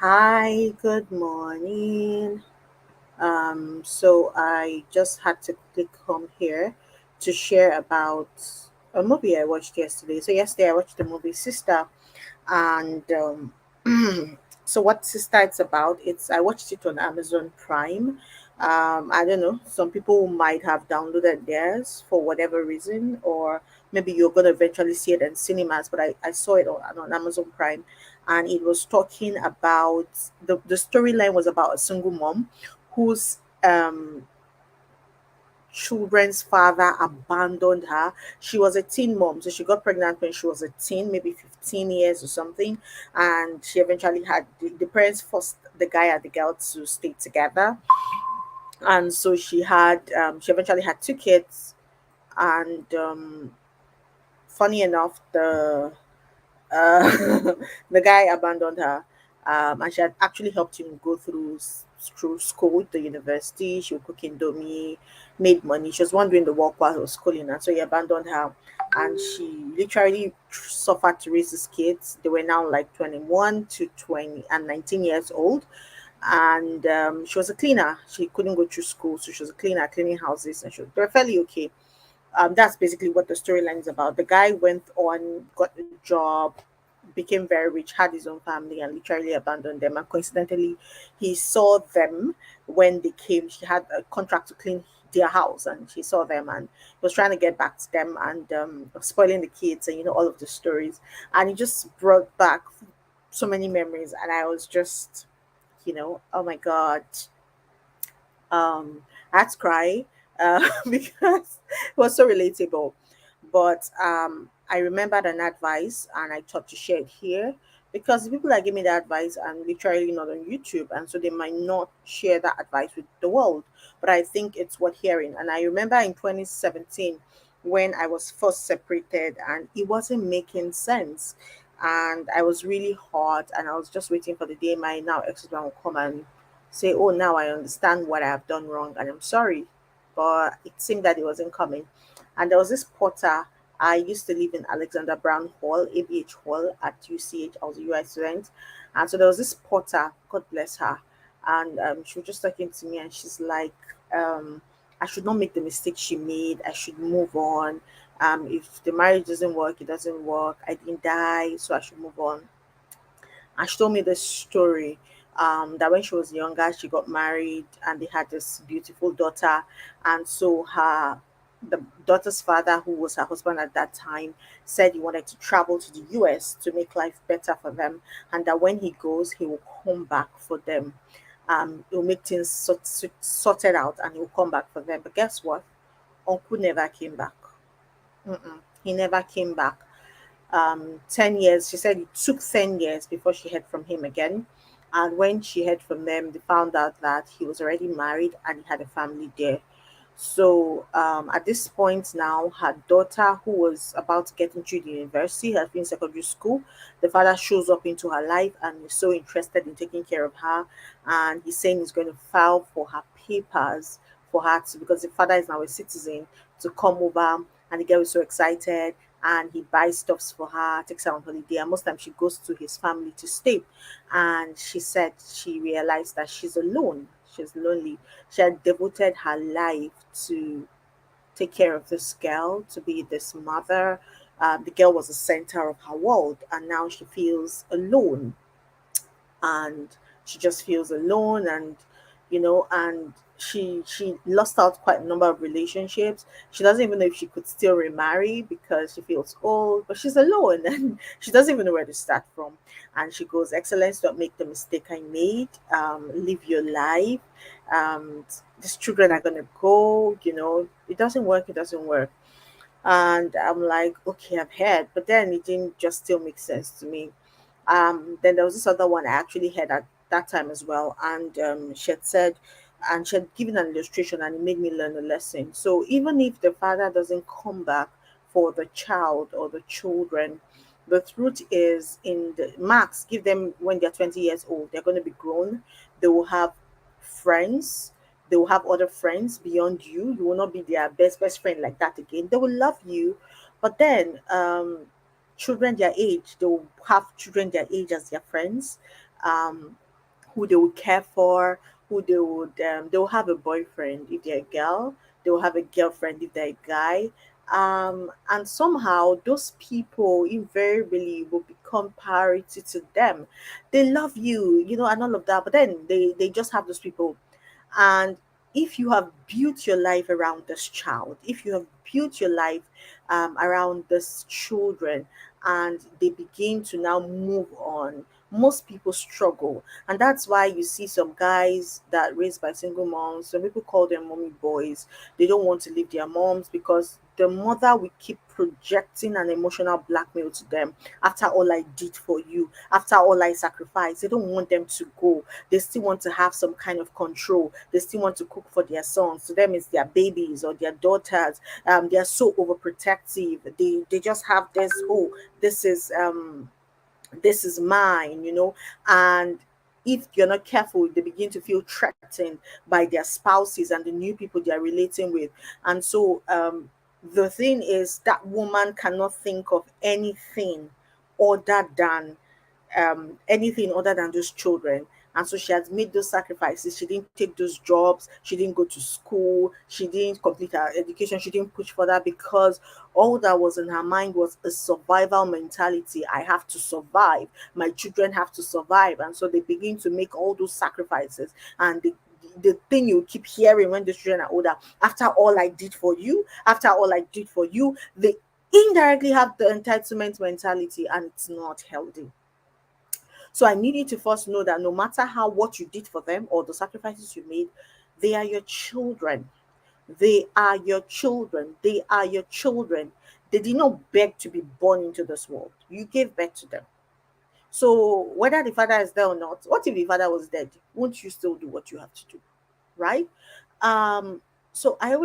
Hi, good morning. So I just had to click home here to share about a movie I watched yesterday. So yesterday I watched the movie Sister, and so what Sister it's about? It's I watched it on Amazon Prime. I don't know. Some people might have downloaded theirs for whatever reason, or maybe you're gonna eventually see it in cinemas. But I saw it on Amazon Prime, and it was talking about the storyline was about a single mom whose children's father abandoned her. She was a teen mom, so she got pregnant when she was a teen, maybe 15 years or something. And she eventually had the parents forced the guy and the girl to stay together. And so she eventually had two kids. And funny enough, uh, the guy abandoned her, and she had actually helped him go through school, the university. She would cook indomie, made money. She was one doing the work while he was schooling, and so he abandoned her. And she literally suffered to raise his kids. They were now like 21 to 20 and 19 years old. And she was a cleaner. She couldn't go through school, so she was a cleaner, cleaning houses, and they were fairly okay. That's basically what the storyline is about. The guy went on, got a job, became very rich, had his own family, and literally abandoned them. And coincidentally, he saw them when they came. She had a contract to clean their house, and she saw them and was trying to get back to them and spoiling the kids and all of the stories. And it just brought back so many memories. And I was just, oh my God, I had to cry because it was so relatable. But I remembered an advice and I thought to share it here because the people that gave me the advice are literally not on YouTube, and so they might not share that advice with the world. But I think it's worth hearing. And I remember in 2017 when I was first separated and it wasn't making sense. And I was really hot and I was just waiting for the day my now ex-husband would come and say, "Oh, now I understand what I have done wrong and I'm sorry." But it seemed that it wasn't coming. And there was this porter. I used to live in Alexander Brown Hall, ABH Hall at UCH. I was a UI student. And so there was this porter, God bless her. And she was just talking to me and she's like, I should not make the mistake she made. I should move on. If the marriage doesn't work, it doesn't work. I didn't die, so I should move on. And she told me this story that when she was younger, she got married and they had this beautiful daughter. And so the daughter's father, who was her husband at that time, said he wanted to travel to the US to make life better for them, and that when he goes, he will come back for them. He'll make things sorted out, and he'll come back for them. But guess what? Uncle never came back. Mm-mm. He never came back. 10 years. She said it took 10 years before she heard from him again. And when she heard from them, they found out that he was already married and he had a family there. So at this point now, her daughter, who was about to get into the university, has been in secondary school. The father shows up into her life and is so interested in taking care of her. And he's saying he's going to file for her papers for her to, because the father is now a citizen, to come over. And the girl is so excited and he buys stuffs for her, takes her on holiday. And most times she goes to his family to stay. And she said she realized that she's alone. She's lonely. She had devoted her life to take care of this girl, to be this mother. The girl was the center of her world, and now she feels alone and she just feels alone and and she lost out quite a number of relationships. She doesn't even know if she could still remarry because she feels old, but she's alone and she doesn't even know where to start from. And she goes, "Excellence, don't make the mistake I made. Live your life. um these children are gonna go, it doesn't work, it doesn't work." And I'm like, okay, I've heard, but then it didn't just still make sense to me. Then there was this other one I actually had at that time as well, and she had said, and she had given an illustration, and it made me learn a lesson. So even if the father doesn't come back for the child or the children, the truth is, in the max, give them when they're 20 years old, they're going to be grown. They will have friends. They will have other friends beyond you. You will not be their best friend like that again. They will love you, but then children their age, they will have children their age as their friends. who they would care for, who they will have a boyfriend if they're a girl, they will have a girlfriend if they're a guy. And somehow those people invariably will become priority to them. They love you, and all of that, but then they just have those people. And if you have built your life around this child, if you have built your life around this children, and they begin to now move on, most people struggle. And that's why you see some guys that raised by single moms, some people call them mommy boys. They don't want to leave their moms because the mother will keep projecting an emotional blackmail to them. After all I did for you, after all I sacrificed, they don't want them to go. They still want to have some kind of control. They still want to cook for their sons. To them, it's their babies or their daughters. They are so overprotective. They just have this, oh, this is this is mine, and if you're not careful, they begin to feel threatened by their spouses and the new people they are relating with. And so the thing is, that woman cannot think of anything other than those children. And so she has made those sacrifices. She didn't take those jobs. She didn't go to school. She didn't complete her education. She didn't push for that because all that was in her mind was a survival mentality. I have to survive. My children have to survive. And so they begin to make all those sacrifices. And the thing you keep hearing when the children are older, after all I did for you, after all I did for you, they indirectly have the entitlement mentality, and it's not healthy. So I need you to first know that no matter how what you did for them or the sacrifices you made, they are your children. They are your children. They are your children. They did not beg to be born into this world. You gave birth to them. So whether the father is there or not, what if the father was dead? Won't you still do what you have to do? Right? Um, so I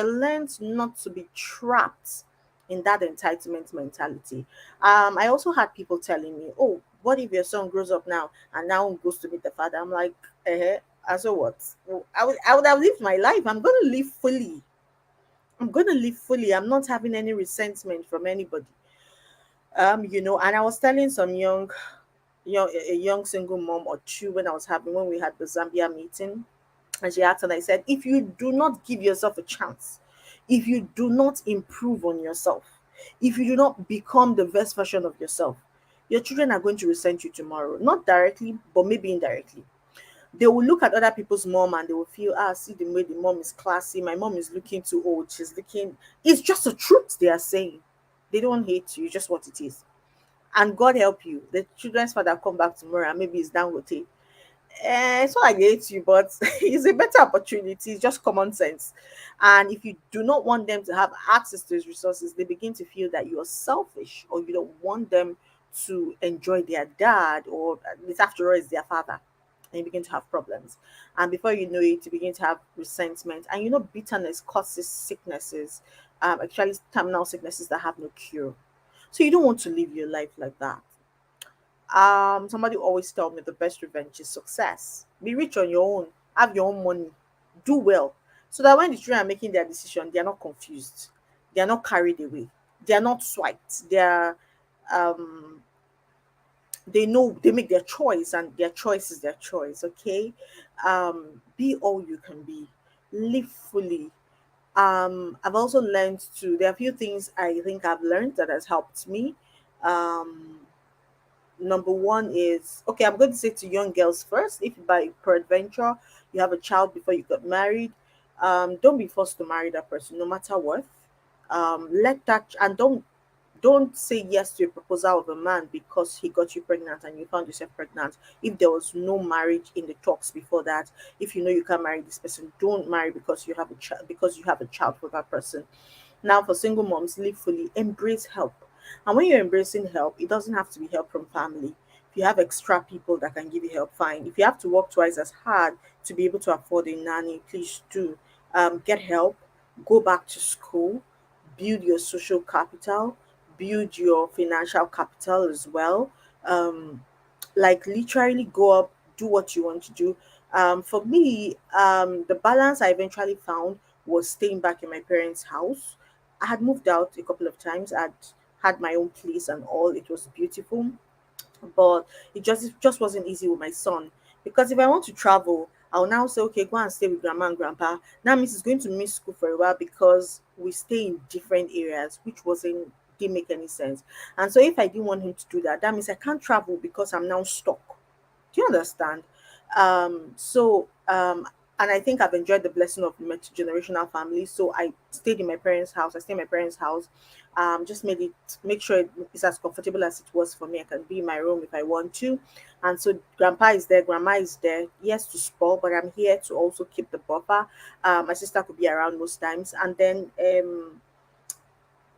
learned not to be trapped in that entitlement mentality. I also had people telling me, "Oh, what if your son grows up now and now goes to meet the father?" I'm like, eh, and so what? Well, I would have lived my life. I'm gonna live fully. I'm gonna live fully. I'm not having any resentment from anybody. And I was telling some a young single mom or two when we had the Zambia meeting. And she asked, and I said, if you do not give yourself a chance, if you do not improve on yourself, if you do not become the best version of yourself, your children are going to resent you tomorrow. Not directly, but maybe indirectly. They will look at other people's mom and they will feel, see the way the mom is classy. My mom is looking too old. She's looking. It's just a truth they are saying. They don't hate you, just what it is. And God help you. The children's father come back tomorrow and maybe it's down with it. It's not like they hate you, but it's a better opportunity. It's just common sense. And if you do not want them to have access to these resources, they begin to feel that you're selfish or you don't want them to enjoy their dad, or at least after all, it's their father. And you begin to have problems. And before you know it, you begin to have resentment. And bitterness causes sicknesses, actually, terminal sicknesses that have no cure. So you don't want to live your life like that. Somebody always tell me the best revenge is success. Be rich on your own, have your own money, do well, so that when the children are making their decision, they are not confused, they are not carried away, they are not swiped. Um they know they make their choice, and their choice is their choice. Okay, be all you can be, live fully. I've also learned to there are a few things I think I've learned that has helped me. um Number one is, okay, I'm going to say to young girls first, if by peradventure you have a child before you got married, don't be forced to marry that person no matter what. Let that and don't say yes to a proposal of a man because he got you pregnant and you found yourself pregnant if there was no marriage in the talks before that. If you know you can't marry this person, don't marry because you have a child for that person. Now, for single moms, live fully, embrace help. And when you're embracing help, it doesn't have to be help from family. If you have extra people that can give you help, fine. If you have to work twice as hard to be able to afford a nanny, please do. Get help, go back to school, build your social capital, build your financial capital as well. Um, like literally go up, do what you want to do. For me, the balance I eventually found was staying back in my parents' house. I had moved out a couple of times. I'd had my own place and all. It was beautiful, but it just wasn't easy with my son Because if I want to travel, I'll now say, okay, go and stay with grandma and grandpa. That means he's going to miss school for a while because we stay in different areas, which wasn't didn't make any sense. And so if I didn't want him to do that, that means I can't travel because I'm now stuck. Do you understand? And I think I've enjoyed the blessing of multi-generational family. So I stayed in my parents' house. I stayed in my parents' house. Just make sure it's as comfortable as it was for me. I can be in my room if I want to. And so grandpa is there, grandma is there. Yes, to spoil, but I'm here to also keep the buffer. My sister could be around most times. And then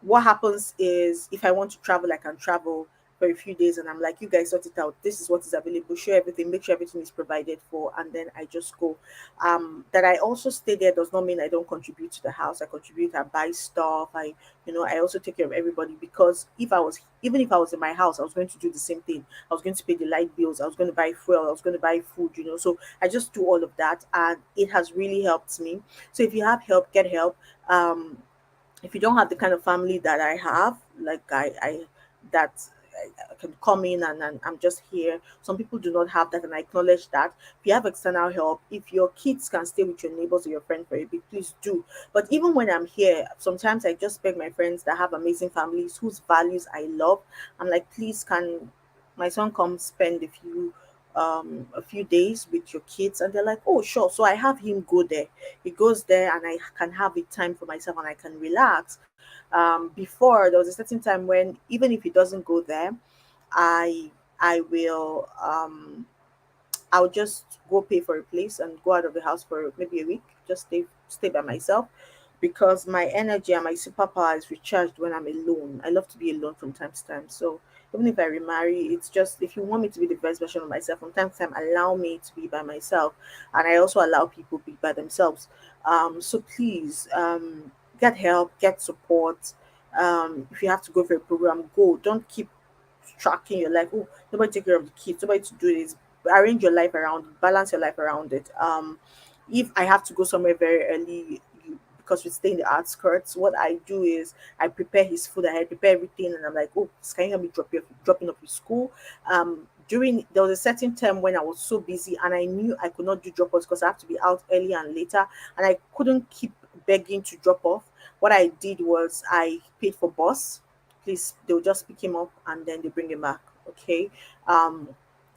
what happens is if I want to travel, I can travel for a few days and I'm like, you guys sort it out. This is what is available. Share everything, make sure everything is provided for, and then I just go. That I also stay there does not mean I don't contribute to the house. I contribute, I buy stuff, I also take care of everybody because even if I was in my house, I was going to do the same thing. I was going to pay the light bills, I was going to buy fuel, I was going to buy food. So I just do all of that and it has really helped me. So if you have help, get help. If you don't have the kind of family that I have, like I that I can come in and I'm just here. Some people do not have that, and I acknowledge that. If you have external help, if your kids can stay with your neighbors or your friend for a bit, please do. But even when I'm here, sometimes I just beg my friends that have amazing families whose values I love. I'm like, please, can my son come spend a few days with your kids? And they're like, oh sure. So I have him go there. He goes there and I can have a time for myself and I can relax. Before there was a certain time when even if he doesn't go there, I I will I'll just go pay for a place and go out of the house for maybe a week, just stay by myself because my energy and my superpower is recharged when I'm alone. I love to be alone from time to time. So even if I remarry, it's just if you want me to be the best version of myself, from time to time allow me to be by myself. And I also allow people to be by themselves. So please get help, get support. If you have to go for a program, go. Don't keep tracking your life. Oh, nobody take care of the kids, nobody to do this. Arrange your life around it, balance your life around it. If I have to go somewhere very early, because we stay in the outskirts, what I do is I prepare his food, I prepare everything, and I'm like, oh, can you help me dropping up his school? During there was a certain time when I was so busy and I knew I could not do drop offs because I have to be out early and later, and I couldn't keep begging to drop off. What I did was I paid for bus. Please, they'll just pick him up and then they bring him back. Okay. Um,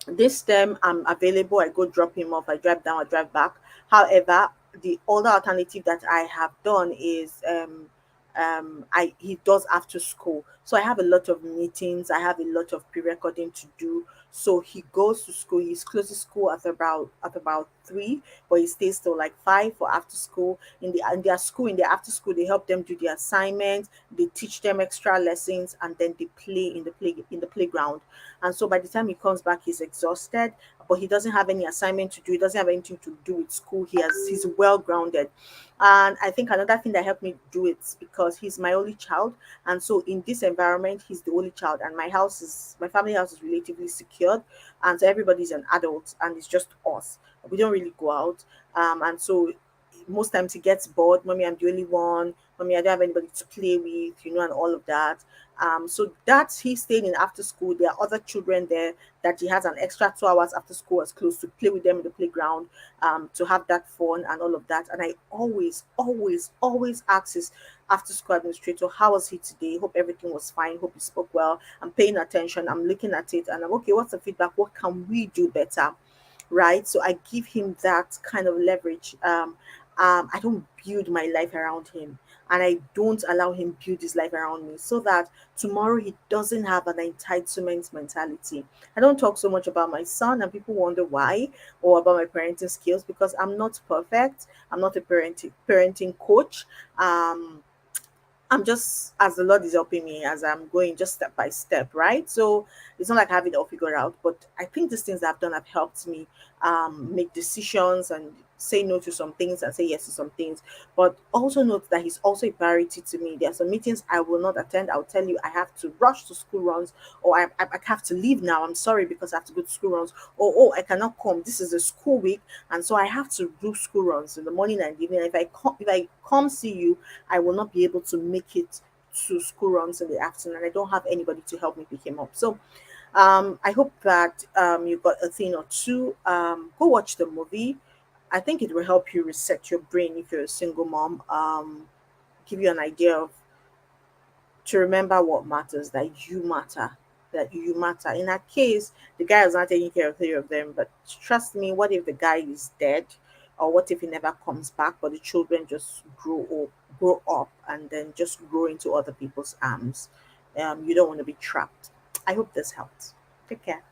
this term I'm available, I go drop him off, I drive down, I drive back. However, the other alternative that I have done is I he does after school. So I have a lot of meetings, I have a lot of pre-recording to do. So he goes to school, he's closes school at about 3, but he stays till like 5 for after school. In their after school, they help them do the assignments, they teach them extra lessons, and then they play in the playground. And so by the time he comes back, he's exhausted, but he doesn't have any assignment to do. He doesn't have anything to do with school. He's well grounded. And I think another thing that helped me do it is because he's my only child. And so in this environment, he's the only child. And my family house is relatively secured. And so everybody's an adult and it's just us. We don't really go out. And so most times he gets bored. Mommy, I'm the only one. Mommy, I don't have anybody to play with, and all of that. So that's he's staying in after school. There are other children there that he has an extra 2 hours after school as close to play with them in the playground, to have that fun and all of that. And I always, always, always ask his after school administrator, how was he today? Hope everything was fine. Hope he spoke well. I'm paying attention. I'm looking at it and I'm okay. What's the feedback? What can we do better? Right? So I give him that kind of leverage. I don't build my life around him, and I don't allow him build his life around me, so that tomorrow he doesn't have an entitlement mentality. I don't talk so much about my son, and people wonder why, or about my parenting skills, because I'm not perfect. I'm not a parenting coach. Um, I'm just as the Lord is helping me as I'm going just step by step, right? So it's not like I have it all figured out, but I think these things that I've done have helped me make decisions and say no to some things and say yes to some things. But also note that He's also a priority to me. There are some meetings I will not attend. I'll tell you I have to rush to school runs, or I have to leave now. I'm sorry because I have to go to school runs, or oh, I cannot come. This is a school week, and so I have to do school runs in the morning and evening. If I come see you, I will not be able to make it to school runs in the afternoon, and I don't have anybody to help me pick him up. So I hope that you got a thing or two. Go watch the movie. I think it will help you reset your brain if you're a single mom. Give you an idea of to remember what matters, that you matter, that you matter. In that case, the guy is not taking care of three of them, but trust me, what if the guy is dead? Or what if he never comes back, but the children just grow up and then just grow into other people's arms? You don't want to be trapped. I hope this helped. Take care.